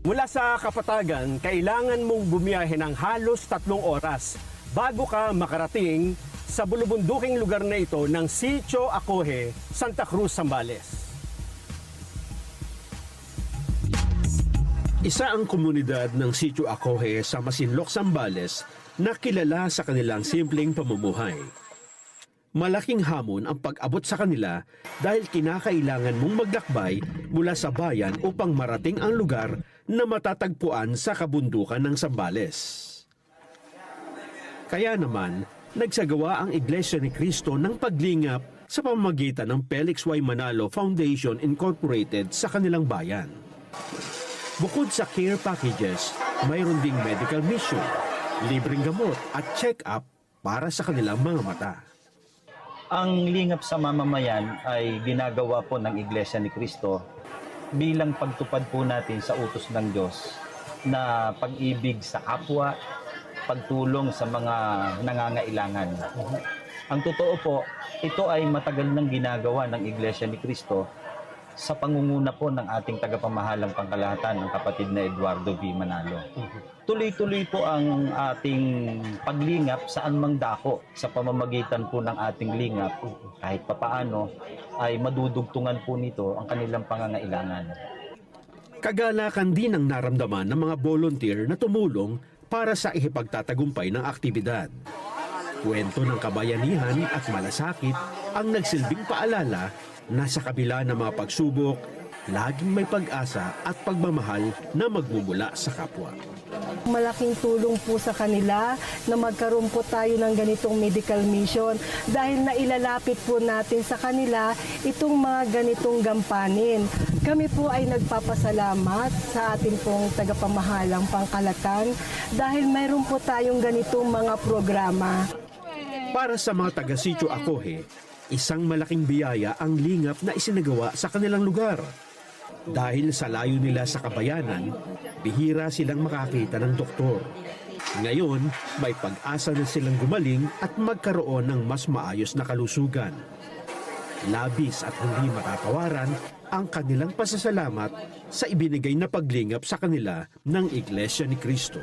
Mula sa Kapatagan, kailangan mong bumiyahe ng halos 3 oras bago ka makarating sa bulubunduking lugar na ito ng Sitio Acoje, Santa Cruz, Zambales. Isa ang komunidad ng Sitio Acoje sa Masinloc, Zambales na kilala sa kanilang simpleng pamumuhay. Malaking hamon ang pag-abot sa kanila dahil kinakailangan mong maglakbay mula sa bayan upang marating ang lugar na matatagpuan sa kabundukan ng Zambales. Kaya naman, nagsagawa ang Iglesia ni Cristo ng paglingap sa pamamagitan ng Felix Y. Manalo Foundation Incorporated sa kanilang bayan. Bukod sa care packages, mayroon ding medical mission, libreng gamot at check-up para sa kanilang mga mata. Ang lingap sa mamamayan ay ginagawa po ng Iglesia ni Cristo bilang pagtupad po natin sa utos ng Diyos na pag-ibig sa kapwa, pagtulong sa mga nangangailangan. Ang totoo po, ito ay matagal nang ginagawa ng Iglesia ni Cristo sa pangunguna po ng ating tagapamahalang pangkalahatan, ng kapatid na Eduardo V. Manalo. Tuloy-tuloy po ang ating paglingap saan mang dako sa pamamagitan po ng ating lingap, kahit papaano ay madudugtungan po nito ang kanilang pangangailangan. Kagalakan din ang naramdaman ng mga volunteer na tumulong para sa ihipagtatagumpay ng aktibidad. Kwento ng kabayanihan at malasakit ang nagsilbing paalala na sa kabila ng mga pagsubok, laging may pag-asa at pagmamahal na magmumula sa kapwa. Malaking tulong po sa kanila na magkaroon po tayo ng ganitong medical mission dahil nailalapit po natin sa kanila itong mga ganitong gampanin. Kami po ay nagpapasalamat sa ating pong tagapamahalang pangkalatan dahil mayroon po tayong ganitong mga programa. Para sa mga taga-Sitio Acoje, isang malaking biyaya ang lingap na isinagawa sa kanilang lugar. Dahil sa layo nila sa kabayanan, bihira silang makakita ng doktor. Ngayon, may pag-asa na silang gumaling at magkaroon ng mas maayos na kalusugan. Labis at hindi matatawaran ang kanilang pasasalamat sa ibinigay na paglingap sa kanila ng Iglesia ni Cristo.